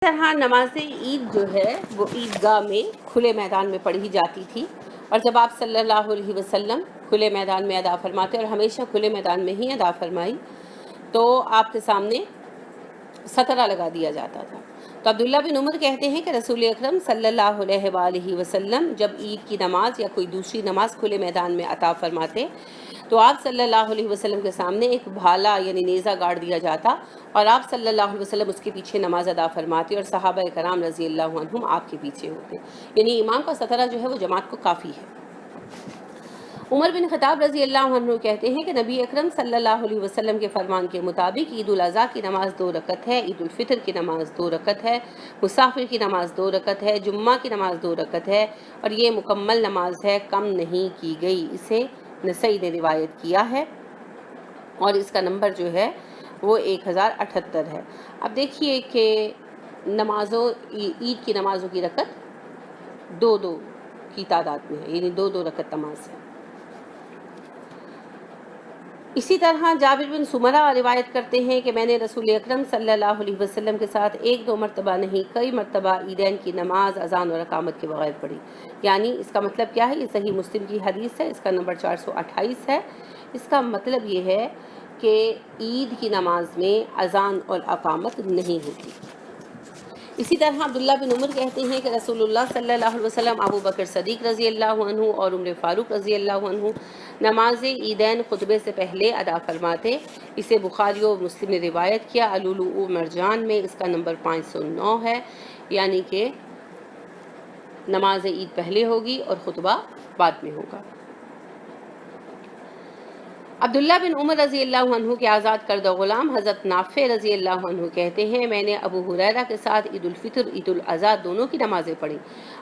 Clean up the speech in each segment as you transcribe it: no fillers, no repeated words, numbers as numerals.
طرح نماز عید جو ہے وہ عیدگاہ میں کھلے میدان میں پڑھی جاتی تھی، اور جب آپ صلی اللہ علیہ وسلم کھلے میدان میں ادا فرماتے اور ہمیشہ کھلے میدان میں ہی ادا فرمائی تو آپ کے سامنے سترہ لگا دیا جاتا تھا۔ تو عبداللہ بن عمر کہتے ہیں کہ رسول اکرم صلی اللہ علیہ وآلہ وسلم جب عید کی نماز یا کوئی دوسری نماز کھلے میدان میں عطا فرماتے تو آپ صلی اللہ علیہ وسلم کے سامنے ایک بھالا یعنی نیزہ گاڑ دیا جاتا اور آپ صلی اللہ علیہ وسلم اس کے پیچھے نماز ادا فرماتے اور صحابہ کرام رضی اللہ عنہم آپ کے پیچھے ہوتے، یعنی امام کا سترہ جو ہے وہ جماعت کو کافی ہے۔ عمر بن خطاب رضی اللہ عنہ کہتے ہیں کہ نبی اکرم صلی اللہ علیہ وسلم کے فرمان کے مطابق عید الاضحیٰ کی نماز 2 رکعت ہے، عید الفطر کی نماز 2 رکعت ہے، مسافر کی نماز 2 رکعت ہے، جمعہ کی نماز 2 رکعت ہے، اور یہ مکمل نماز ہے، کم نہیں کی گئی۔ اسے نسائی نے روایت کیا ہے اور اس کا نمبر جو ہے وہ 1078 ہے۔ اب دیکھیے کہ نمازوں عید کی نمازوں کی رکعت 2 کی تعداد میں ہے، یعنی 2 رکعت نماز ہے۔ اسی طرح جابر بن سمرہ روایت کرتے ہیں کہ میں نے رسول اکرم صلی اللہ علیہ وسلم کے ساتھ 1-2 مرتبہ نہیں کئی مرتبہ عیدین کی نماز اذان اور اقامت کے بغیر پڑھی۔ یعنی اس کا مطلب کیا ہے؟ یہ صحیح مسلم کی حدیث ہے، اس کا نمبر 428 ہے۔ اس کا مطلب یہ ہے کہ عید کی نماز میں اذان اور اقامت نہیں ہوتی۔ اسی طرح عبداللہ بن عمر کہتے ہیں کہ رسول اللہ صلی اللہ علیہ وسلم، ابو بکر صدیق رضی اللہ عنہ اور عمر فاروق رضی اللہ عنہ نماز عیدین خطبے سے پہلے ادا فرماتے۔ اسے بخاری اور مسلم نے روایت کیا۔ اللؤلؤ مرجان میں اس کا نمبر 509 ہے، یعنی کہ نماز عید پہلے ہوگی اور خطبہ بعد میں ہوگا۔ عبداللہ بن عمر رضی اللہ عنہ کے آزاد کردہ غلام حضرت نافع رضی اللہ عنہ کہتے ہیں میں نے ابو ہریرہ کے ساتھ عید الفطر عید الاضحیٰ دونوں کی نمازیں پڑھی۔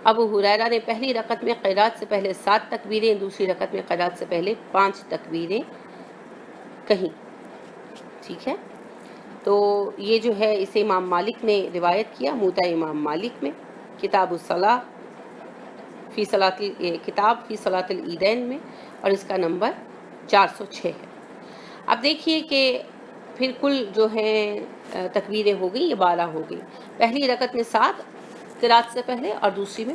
ابو ہریرہ نے پہلی رکعت میں قرات سے پہلے 7 تکبیریں، دوسری رکعت میں قرات سے پہلے 5 تکبیریں کہیں۔ ٹھیک ہے، تو یہ جو ہے اسے امام مالک نے روایت کیا، موطا امام مالک میں کتاب الصلاۃ فی صلاۃ العیدین میں، اور اس کا نمبر 406 ہے۔ اب دیکھیے کہ پھر کل جو ہیں تکبیریں ہو گئی، یہ 12 ہو گئی۔ پہلی رکعت میں 7 قرات سے پہلے اور دوسری میں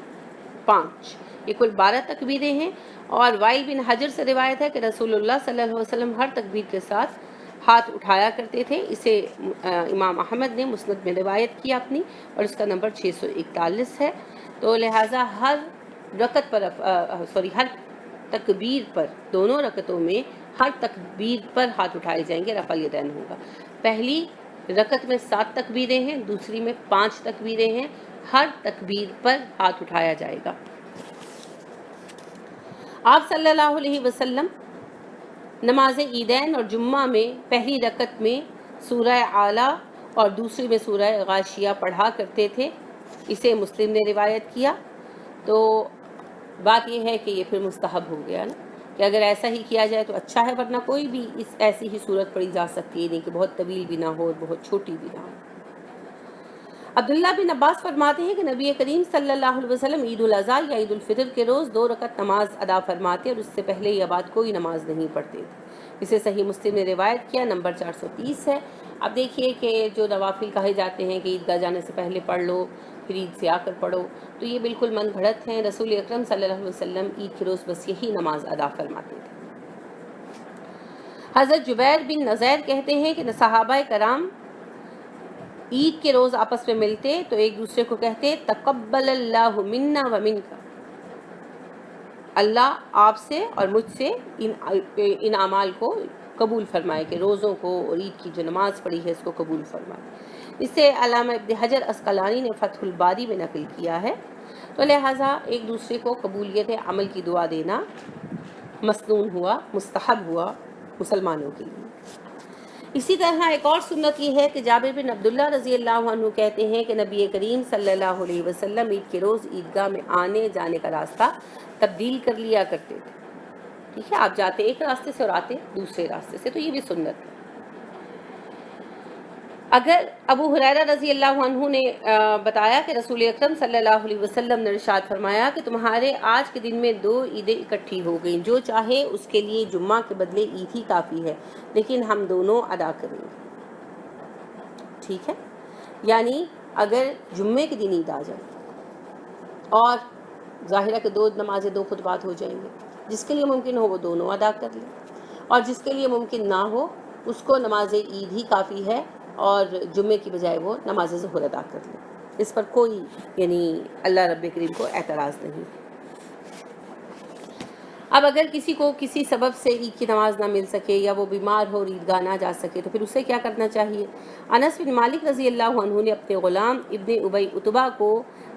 5، یہ کل 12 تکبیریں ہیں۔ اور وائل بن حجر سے روایت ہے کہ رسول اللہ صلی اللہ علیہ وسلم ہر تکبیر کے ساتھ ہاتھ اٹھایا کرتے تھے۔ اسے امام احمد نے مسند میں روایت کیا اپنی، اور اس کا نمبر 641 ہے۔ تو لہٰذا ہر تکبیر پر، دونوں رکعتوں میں ہر تکبیر پر ہاتھ اٹھائے جائیں گے، رفع الیدین ہوگا۔ پہلی رکعت میں 7 تکبیریں ہیں، دوسری میں 5 تکبیریں ہیں، ہر تکبیر پر ہاتھ اٹھایا جائے گا۔ آپ صلی اللہ علیہ وسلم نماز عیدین اور جمعہ میں پہلی رکعت میں سورہ اعلیٰ اور دوسری میں سورہ غاشیہ پڑھا کرتے تھے، اسے مسلم نے روایت کیا۔ تو بات یہ ہے کہ یہ پھر مستحب ہو گیا نا، کہ اگر ایسا ہی کیا جائے تو اچھا ہے، ورنہ کوئی بھی ایسی ہی صورت پڑھی جا سکتی ہے، نہیں کہ بہت طویل بھی نہ ہو اور بہت چھوٹی بھی نہ ہو۔ عبداللہ بن عباس فرماتے ہیں کہ نبی کریم صلی اللہ علیہ وسلم عید الاضحیٰ یا عید الفطر کے روز 2 رکعت نماز ادا فرماتے اور اس سے پہلے یا بعد کوئی نماز نہیں پڑھتے تھے۔ اسے صحیح مسلم نے روایت کیا، نمبر 430 ہے۔ اب دیکھیے کہ جو نوافل کہے جاتے ہیں کہ عیدگاہ جانے سے پہلے پڑھ لو پھر عید سے آ کر پڑھو، تو یہ بالکل من گھڑت ہیں۔ رسول اکرم صلی اللہ علیہ وسلم عید کے روز بس یہی نماز ادا فرماتے تھے۔ حضرت جبیر بن نذیر کہتے ہیں کہ صحابہ کرام عید کے روز آپس میں ملتے تو ایک دوسرے کو کہتے تقبل اللہ منا و منک، اللہ آپ سے اور مجھ سے ان اعمال کو قبول فرمائے، کہ روزوں کو اور عید کی جو نماز پڑھی ہے اس کو قبول فرمائے۔ اسے علامہ ابن حجر عسقلانی نے فتح الباری میں نقل کیا ہے۔ تو لہٰذا ایک دوسرے کو قبولیت عمل کی دعا دینا مسنون ہوا، مستحب ہوا مسلمانوں کے لیے۔ اسی طرح ایک اور سنت یہ ہے کہ جابر بن عبداللہ رضی اللہ عنہ کہتے ہیں کہ نبی کریم صلی اللہ علیہ وسلم عید کے روز عیدگاہ میں آنے جانے کا راستہ تبدیل کر لیا کرتے تھے۔ ٹھیک ہے، آپ جاتے ایک راستے سے اور آتے دوسرے راستے سے، تو یہ بھی سنت ہے۔ اگر ابو ہریرہ رضی اللہ عنہ نے بتایا کہ رسول اکرم صلی اللہ علیہ وسلم نے ارشاد فرمایا کہ تمہارے آج کے دن میں 2 عیدیں اکٹھی ہو گئیں، جو چاہے اس کے لیے جمعہ کے بدلے عید ہی کافی ہے، لیکن ہم دونوں ادا کریں گے۔ ٹھیک ہے، یعنی اگر جمعے کے دن عید آ جائے اور ظاہرہ کہ 2 نمازیں 2 خطبات ہو جائیں گے، جس کے لیے ممکن ہو وہ دونوں ادا کر لے، اور جس کے لیے ممکن نہ ہو اس کو نماز عید ہی کافی ہے اور جمعے کی بجائے وہ نماز ظہر ادا کر لے۔ اس پر کوئی اللہ رب کریم کو اعتراض نہیں۔ اب اگر کسی کو کسی سبب سے عید کی نماز نہ مل سکے یا وہ بیمار ہو اور عیدگاہ نہ جا سکے تو پھر اسے کیا کرنا چاہیے؟ انس بن مالک رضی اللہ عنہ نے اپنے غلام ابن ابی عتبہ کو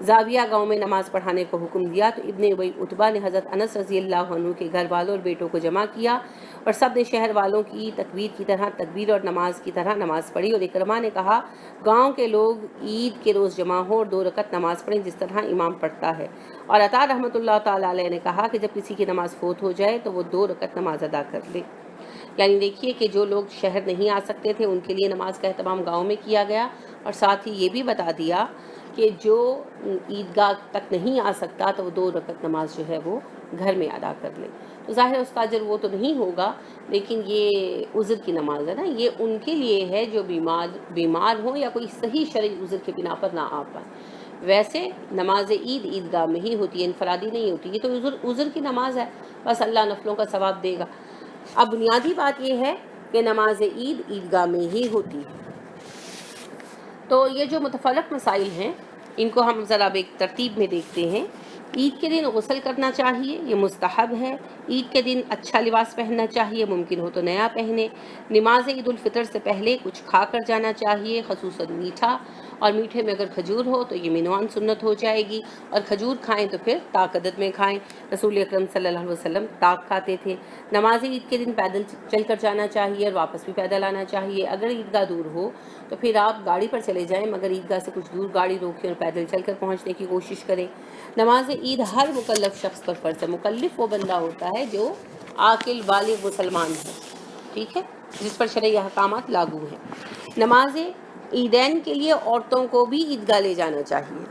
زاویہ گاؤں میں نماز پڑھانے کو حکم دیا تو ابن ابی عتبہ نے حضرت انس رضی اللہ عنہ کے گھر والوں اور بیٹوں کو جمع کیا اور سب نے شہر والوں کی تکبیر کی طرح تکبیر اور نماز کی طرح نماز پڑھی، اور اکرمہ نے کہا گاؤں کے لوگ عید کے روز جمع ہو اور 2 رکعت نماز پڑھیں جس طرح امام پڑھتا ہے، اور عطا رحمۃ اللہ تعالیٰ علیہ نے کہا کہ جب کسی کی نماز فوت ہو جائے تو وہ 2 رکعت نماز ادا کر لے۔ یعنی دیکھیے کہ جو لوگ شہر نہیں آ سکتے تھے ان کے لیے نماز کا اہتمام گاؤں میں کیا گیا، اور ساتھ ہی یہ بھی بتا دیا کہ جو عیدگاہ تک نہیں آ سکتا تو وہ 2 رکعت نماز جو ہے وہ گھر میں ادا کر لے۔ تو ظاہر ہے اس کا اجر وہ تو نہیں ہوگا، لیکن یہ عذر کی نماز ہے نا، یہ ان کے لیے ہے جو بیمار ہوں یا کوئی صحیح شرعی عذر کے بنا پر نہ آ پائے۔ ویسے نماز عید عیدگاہ میں ہی ہوتی ہے، انفرادی نہیں ہوتی، یہ تو عذر کی نماز ہے، بس اللہ نفلوں کا ثواب دے گا۔ اب بنیادی بات یہ ہے کہ نماز عید عیدگاہ میں ہی ہوتی ہے۔ تو یہ جو متفرق مسائل ہیں ان کو ہم ذرا ایک ترتیب میں دیکھتے ہیں۔ عید کے دن غسل کرنا چاہیے، یہ مستحب ہے۔ عید کے دن اچھا لباس پہننا چاہیے، ممکن ہو تو نیا پہنے۔ نماز عید الفطر سے پہلے کچھ کھا کر جانا چاہیے، خصوصاً میٹھا، اور میٹھے میں اگر کھجور ہو تو یہ منوان سنت ہو جائے گی، اور کھجور کھائیں تو پھر طاق عدد میں کھائیں۔ رسول اکرم صلی اللہ علیہ وسلم طاق کھاتے تھے۔ نماز عید کے دن پیدل چل کر جانا چاہیے اور واپس بھی پیدل آنا چاہیے۔ اگر عیدگاہ دور ہو تو پھر آپ گاڑی پر چلے جائیں، مگر عیدگاہ سے کچھ دور گاڑی روکیں اور پیدل چل کر پہنچنے کی کوشش کریں۔ نماز عید ہر مکلف شخص پر فرض ہے۔ مکلف وہ بندہ ہوتا ہے جو عاقل بالغ مسلمان ہے، ٹھیک ہے، جس پر شرعی احکامات لاگو ہیں۔ نماز عیدین کے لیے عورتوں کو بھی عیدگاہ لے جانا چاہیے۔